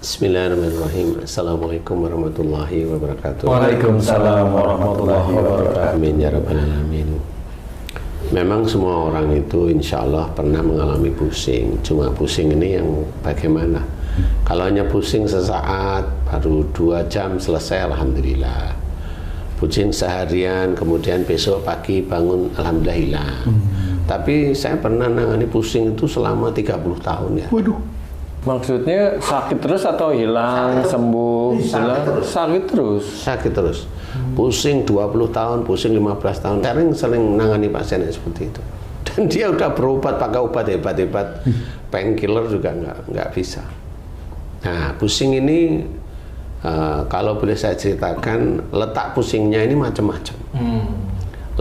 Bismillahirrahmanirrahim. Assalamualaikum warahmatullahi wabarakatuh. Waalaikumsalam warahmatullahi wabarakatuh. Amin ya rabbal alamin. Memang semua orang itu insya Allah pernah mengalami pusing. Cuma pusing ini yang bagaimana? Kalau hanya pusing sesaat, baru 2 jam selesai, alhamdulillah. Pusing seharian, kemudian besok pagi bangun, alhamdulillah hilang. Tapi saya pernah nangani pusing itu selama 30 tahun ya. Waduh. Maksudnya sakit terus atau hilang, sembuh, hilang? Sakit terus. Sakit terus. Pusing 20 tahun, pusing 15 tahun. Sering nangani pasien yang seperti itu. Dan dia udah berobat pakai obat hebat-hebat, painkiller juga nggak bisa. Nah, pusing ini kalau boleh saya ceritakan, letak pusingnya ini macam-macam.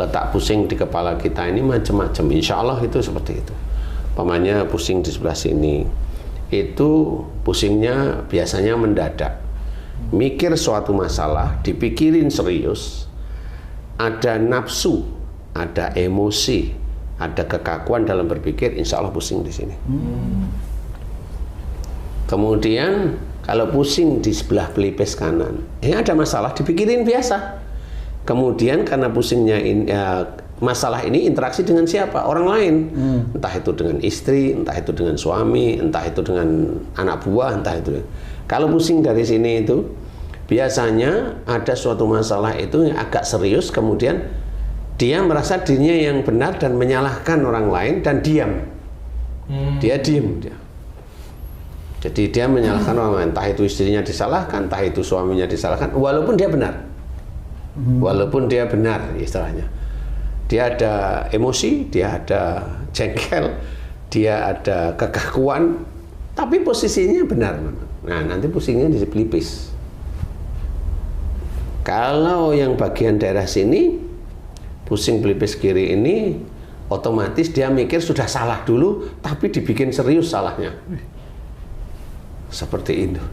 Letak pusing di kepala kita ini macam-macam. Insya Allah itu seperti itu. Pamannya pusing di sebelah sini. Itu pusingnya biasanya mendadak. Mikir suatu masalah, dipikirin serius, ada nafsu, ada emosi, ada kekakuan dalam berpikir, insya Allah pusing di sini. Kemudian kalau pusing di sebelah pelipis kanan, ini ada masalah, dipikirin biasa. Kemudian karena pusingnya ini, masalah ini interaksi dengan siapa? Orang lain. Entah itu dengan istri, entah itu dengan suami, entah itu dengan anak buah, entah itu. Kalau pusing dari sini itu, biasanya ada suatu masalah itu yang agak serius, kemudian dia merasa dirinya yang benar dan menyalahkan orang lain dan diam. Dia diam. Jadi dia menyalahkan orang lain, entah itu istrinya disalahkan, entah itu suaminya disalahkan, walaupun dia benar. Walaupun dia benar, istilahnya. Dia ada emosi, dia ada jengkel, dia ada kekakuan, tapi posisinya benar. Nah, nanti pusingnya di pelipis. Kalau yang bagian daerah sini, pusing pelipis kiri ini, otomatis dia mikir sudah salah dulu, tapi dibikin serius salahnya. Seperti itu.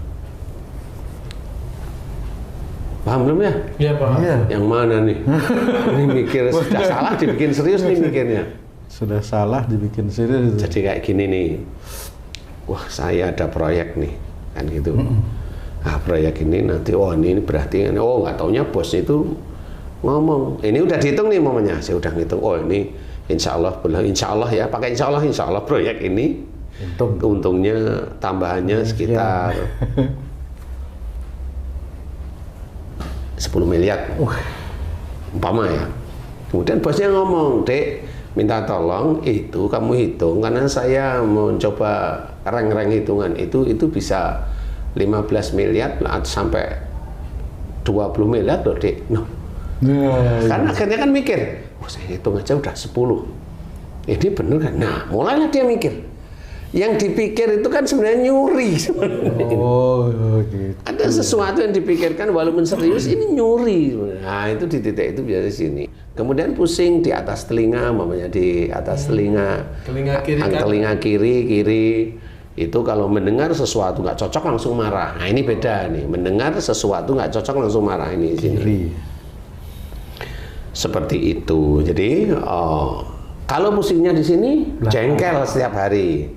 Paham belum ya? Iya, paham. Yang mana nih? Ini mikir sudah salah dibikin serius nih mikirnya. Sudah salah dibikin serius. Jadi kayak gini nih. Wah, saya ada proyek nih. Kan gitu. Ah, proyek ini nanti, oh ini berarti, oh nggak taunya bos itu ngomong. Ini udah dihitung nih momennya. Saya udah ngitung, oh ini insya Allah ya, pakai insya Allah proyek ini untungnya tambahannya sekitar 10 miliar, umpama ya. Kemudian bosnya ngomong, Dek, minta tolong itu kamu hitung karena saya mau coba reng-reng hitungan itu bisa 15 miliar sampai 20 miliar loh, Dek. No. Karena akhirnya kan mikir, oh saya hitung aja udah 10. Ini bener kan? Nah, mulailah dia mikir. Yang dipikir itu kan sebenarnya nyuri. Oh, gitu. Ada sesuatu yang dipikirkan walaupun serius, ini nyuri. Nah, itu di titik itu biasa sini. Kemudian pusing di atas telinga, mamanya di atas telinga kiri, telinga kiri. Itu kalau mendengar sesuatu nggak cocok langsung marah. Nah, ini beda nih. Mendengar sesuatu nggak cocok langsung marah ini di sini. Seperti itu. Jadi, kalau pusingnya di sini, jengkel setiap hari.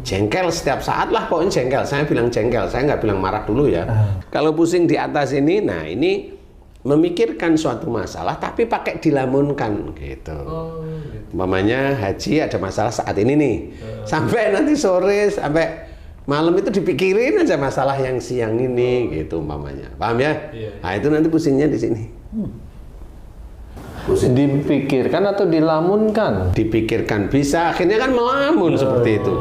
Jengkel setiap saat lah, pokoknya jengkel. Saya bilang jengkel, saya nggak bilang marah dulu ya. Kalau pusing di atas ini, nah ini memikirkan suatu masalah tapi pakai dilamunkan gitu. Umpamanya haji ada masalah saat ini nih, sampai nanti sore sampai malam itu dipikirin aja masalah yang siang ini gitu umpamanya. Paham ya? Nah itu nanti pusingnya di sini. Dipikirkan atau dilamunkan? Dipikirkan bisa, akhirnya kan melamun seperti itu.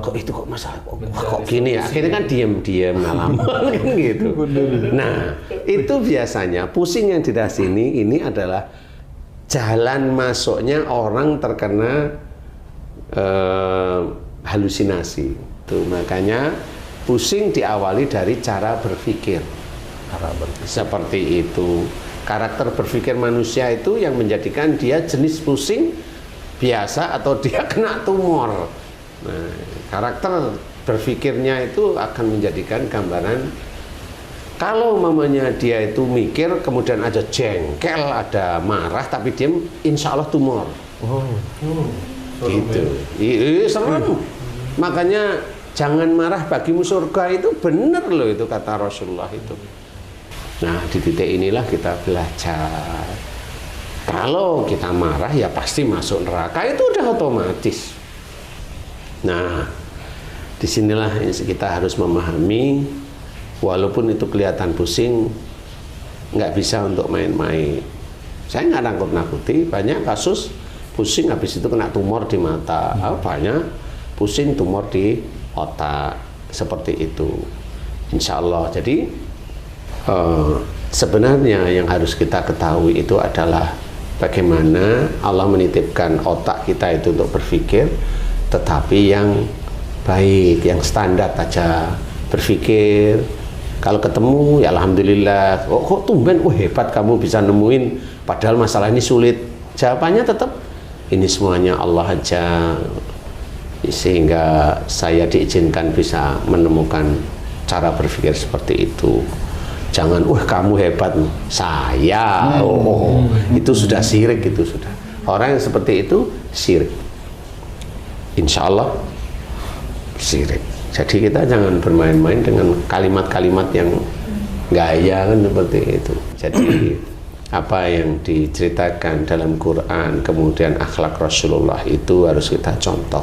Kok itu kok masalah kok gini ya? Akhirnya kan diam-diam ngalamun kan gitu. Nah, itu biasanya pusing yang di sini ini adalah jalan masuknya orang terkena halusinasi. Tuh makanya pusing diawali dari cara berpikir. Seperti itu. Karakter berpikir manusia itu yang menjadikan dia jenis pusing biasa atau dia kena tumor. Nah, karakter berpikirnya itu akan menjadikan gambaran kalau mamanya dia itu mikir kemudian ada jengkel, ada marah tapi dia insya Allah tumor. Gitu. Serem. Makanya Jangan marah, bagimu surga, itu benar loh, itu kata Rasulullah itu. Nah, di titik inilah kita belajar. Kalau kita marah ya pasti masuk neraka, itu udah otomatis. Nah, disinilah kita harus memahami, walaupun itu kelihatan pusing, nggak bisa untuk main-main. Saya nggak nakut-nakuti, banyak kasus pusing habis itu kena tumor di mata, banyak pusing tumor di otak, seperti itu. Insya Allah. Jadi sebenarnya yang harus kita ketahui itu adalah bagaimana Allah menitipkan otak kita itu untuk berpikir, tetapi yang baik, yang standar aja berpikir. Kalau ketemu ya alhamdulillah, kok tumben, hebat kamu bisa nemuin, padahal masalah ini sulit. Jawabannya tetap ini semuanya Allah aja, sehingga saya diizinkan bisa menemukan cara berpikir seperti itu. Jangan, kamu hebat, saya, itu sudah syirik, itu sudah. Orang yang seperti itu syirik. Insya Allah syirik. Jadi kita jangan bermain-main dengan kalimat-kalimat yang gaya kan seperti itu. Jadi apa yang diceritakan dalam Quran, kemudian akhlak Rasulullah itu harus kita contoh.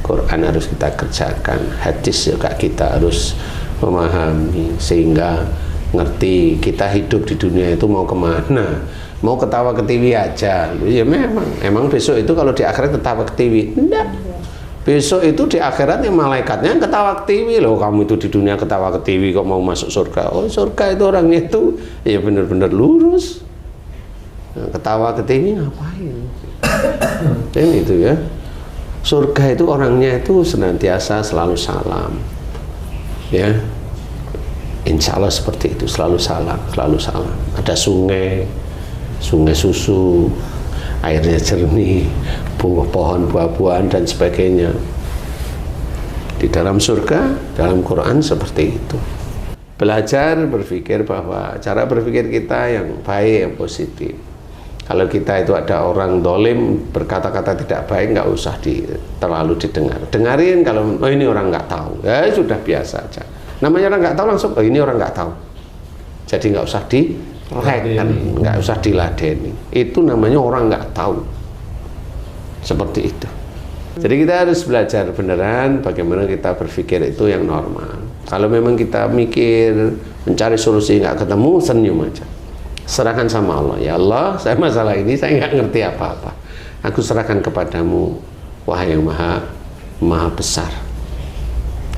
Quran harus kita kerjakan, hadis juga kita harus memahami, sehingga ngerti kita hidup di dunia itu mau kemana. Mau ketawa ke TV aja, ya memang besok itu kalau di akhirat ketawa ke TV, enggak. Besok itu di akhirat yang malaikatnya ketawa ke TV loh. Kamu itu di dunia ketawa ke TV kok mau masuk surga? Oh, surga itu orangnya itu ya benar-benar lurus. Nah, ketawa ke TV ngapain? Dan itu ya. Surga itu orangnya itu senantiasa selalu salam. Ya. Insya Allah seperti itu, selalu salam, selalu salam. Ada sungai susu, airnya jernih, pohon buah-buahan dan sebagainya. Di dalam surga, dalam Quran seperti itu. Belajar berpikir bahwa cara berpikir kita yang baik, yang positif. Kalau kita itu ada orang dolim berkata-kata tidak baik, nggak usah terlalu didengar. Dengarin kalau ini orang nggak tahu, ya sudah biasa aja. Namanya orang nggak tahu langsung, ini orang nggak tahu. Jadi nggak usah direken, nggak usah diladeni. Itu namanya orang nggak tahu. Seperti itu. Jadi kita harus belajar beneran bagaimana kita berpikir itu yang normal. Kalau memang kita mikir, mencari solusi nggak ketemu, senyum aja. Serahkan sama Allah. Ya Allah, saya masalah ini saya nggak ngerti apa-apa. Aku serahkan kepadamu, wahai yang maha besar.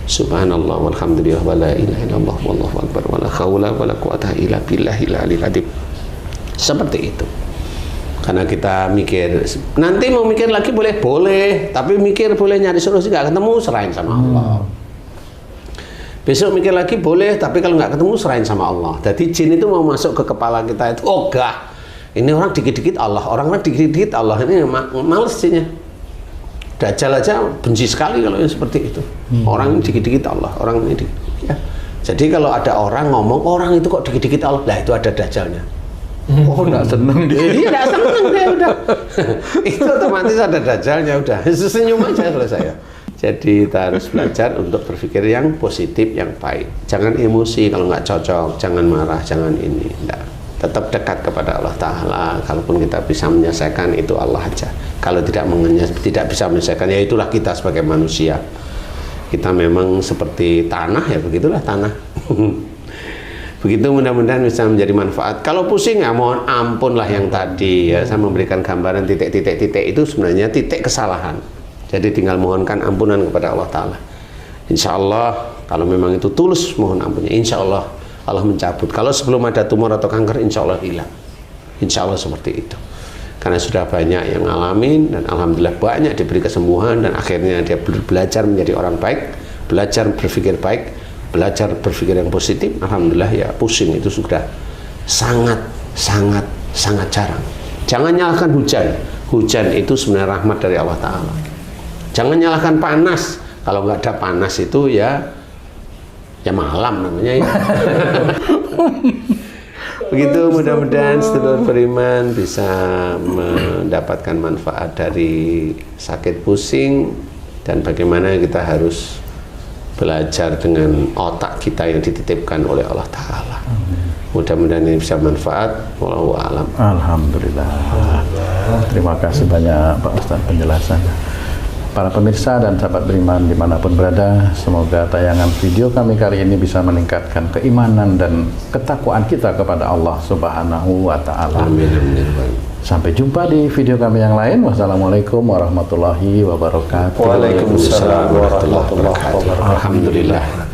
Subhanallah walhamdulillah wa la ilaha illallah wallahu akbar wa la haula wa la quwata illa billahil aliyil azim. Seperti itu. Karena kita mikir, nanti mau mikir lagi boleh, tapi mikir boleh nyari solusi nggak ketemu, serahin sama Allah. Besok mikir lagi boleh, tapi kalau nggak ketemu serahin sama Allah. Jadi jin itu mau masuk ke kepala kita itu, ogah. Ini orang dikit-dikit Allah, orang dikit-dikit Allah, ini males jinnya. Dajjal aja benci sekali kalau yang seperti itu. Orang dikit-dikit Allah, orang ini. Ya. Jadi kalau ada orang ngomong, orang itu kok dikit-dikit Allah, lah itu ada dajjalnya. Oh, enggak seneng dia. Iya, enggak seneng dia udah. Itu otomatis ada dajjalnya udah. Senyum aja selesai ya. Jadi kita harus belajar untuk berpikir yang positif, yang baik. Jangan emosi kalau nggak cocok, jangan marah, jangan ini. Enggak. Tetap dekat kepada Allah Ta'ala. Kalaupun kita bisa menyelesaikan, itu Allah aja. Kalau tidak bisa menyelesaikan, ya itulah kita sebagai manusia. Kita memang seperti tanah, ya begitulah tanah. Begitu, mudah-mudahan bisa menjadi manfaat. Kalau pusing ya mohon ampun lah yang tadi ya, saya memberikan gambaran titik-titik itu sebenarnya titik kesalahan. Jadi tinggal mohonkan ampunan kepada Allah Ta'ala. Insya Allah kalau memang itu tulus mohon ampunnya, insya Allah Allah mencabut. Kalau sebelum ada tumor atau kanker, insya Allah hilang. Insya Allah seperti itu. Karena sudah banyak yang ngalamin dan alhamdulillah banyak diberi kesembuhan dan akhirnya dia belajar menjadi orang baik, belajar berpikir baik, belajar berpikir yang positif. Alhamdulillah ya, pusing itu sudah sangat jarang. Jangan nyalahkan hujan. Hujan itu sebenarnya rahmat dari Allah Ta'ala. Jangan nyalahkan panas. Kalau nggak ada panas itu ya malam namanya ya. Begitu, mudah-mudahan sedulur beriman bisa mendapatkan manfaat dari sakit pusing dan bagaimana kita harus belajar dengan otak kita yang dititipkan oleh Allah Ta'ala. Mudah-mudahan ini bisa manfaat. Wallahu a'lam. Alhamdulillah. Terima kasih banyak Pak Ustadz penjelasannya. Para pemirsa dan sahabat beriman dimanapun berada, semoga tayangan video kami kali ini bisa meningkatkan keimanan dan ketakwaan kita kepada Allah Subhanahu wa Ta'ala. Amin. Sampai jumpa di video kami yang lain. Wassalamualaikum warahmatullahi wabarakatuh. Waalaikumsalam warahmatullahi wabarakatuh. Alhamdulillah.